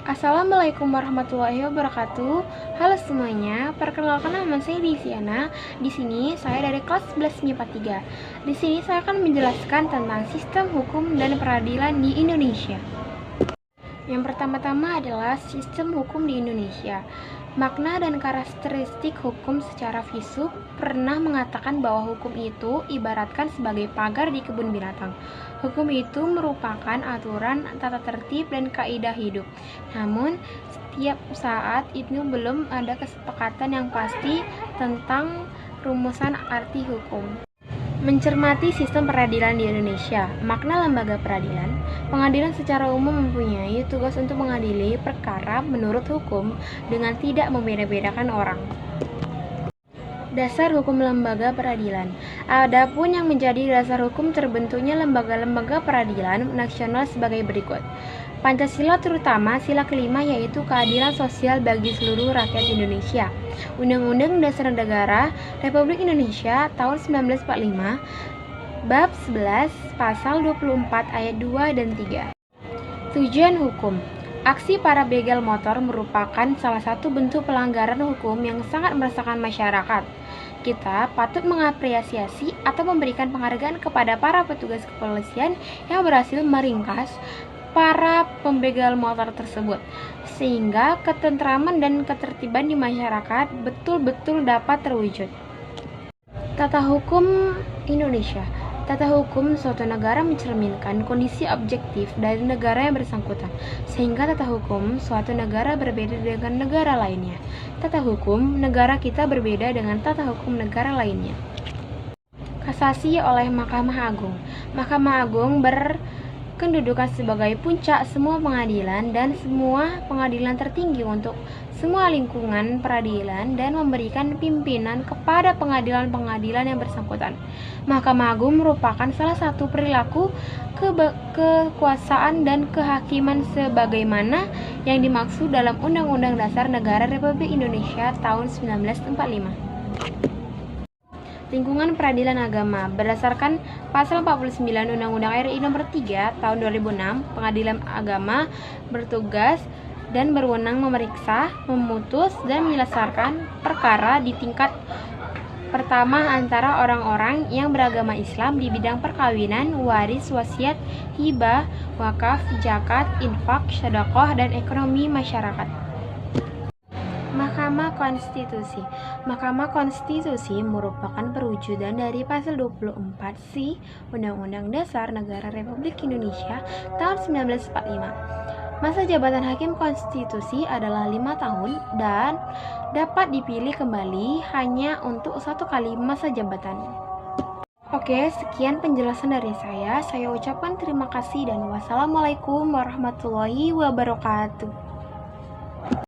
Assalamualaikum warahmatullahi wabarakatuh. Halo semuanya, perkenalkan nama saya Disiana. Di sini saya dari kelas 11 MIPA 3. Di sini saya akan menjelaskan tentang sistem hukum dan peradilan di Indonesia. Yang pertama-tama adalah sistem hukum di Indonesia. Makna dan karakteristik hukum secara fisik pernah mengatakan bahwa hukum itu ibaratkan sebagai pagar di kebun binatang. Hukum itu merupakan aturan, tata tertib, dan kaidah hidup. Namun, setiap saat itu belum ada kesepakatan yang pasti tentang rumusan arti hukum. Mencermati sistem peradilan di Indonesia. Makna lembaga peradilan. Pengadilan secara umum mempunyai tugas untuk mengadili perkara menurut hukum dengan tidak membeda-bedakan orang. Dasar hukum lembaga peradilan. Adapun yang menjadi dasar hukum terbentuknya lembaga-lembaga peradilan nasional sebagai berikut. Pancasila, terutama sila kelima, yaitu keadilan sosial bagi seluruh rakyat Indonesia. Undang-Undang Dasar Negara Republik Indonesia tahun 1945, Bab 11, Pasal 24 ayat 2 dan 3. Tujuan hukum. Aksi para begal motor merupakan salah satu bentuk pelanggaran hukum yang sangat meresahkan masyarakat. Kita patut mengapresiasi atau memberikan penghargaan kepada para petugas kepolisian yang berhasil meringkas para pembegal motor tersebut, sehingga ketentraman dan ketertiban di masyarakat betul-betul dapat terwujud. Tata hukum Indonesia. Tata hukum suatu negara mencerminkan kondisi objektif dari negara yang bersangkutan, sehingga tata hukum suatu negara berbeda dengan negara lainnya. Tata hukum negara kita berbeda dengan tata hukum negara lainnya. Kasasi oleh Mahkamah Agung. Mahkamah Agung berkedudukan sebagai puncak semua pengadilan dan semua pengadilan tertinggi untuk semua lingkungan peradilan dan memberikan pimpinan kepada pengadilan-pengadilan yang bersangkutan. Mahkamah Agung merupakan salah satu perilaku kekuasaan dan kehakiman sebagaimana yang dimaksud dalam Undang-Undang Dasar Negara Republik Indonesia tahun 1945. Lingkungan peradilan agama. Berdasarkan Pasal 49 Undang-Undang RI Nomor 3 Tahun 2006, pengadilan agama bertugas dan berwenang memeriksa, memutus, dan menyelesaikan perkara di tingkat pertama antara orang-orang yang beragama Islam di bidang perkawinan, waris, wasiat, hibah, wakaf, zakat, infak, sedekah, dan ekonomi masyarakat. Mahkamah Konstitusi. Mahkamah Konstitusi merupakan perwujudan dari Pasal 24C Undang-Undang Dasar Negara Republik Indonesia tahun 1945. Masa jabatan Hakim Konstitusi adalah 5 tahun dan dapat dipilih kembali hanya untuk 1 kali masa jabatan. Oke, sekian penjelasan dari saya. Saya ucapkan terima kasih dan wassalamualaikum warahmatullahi wabarakatuh.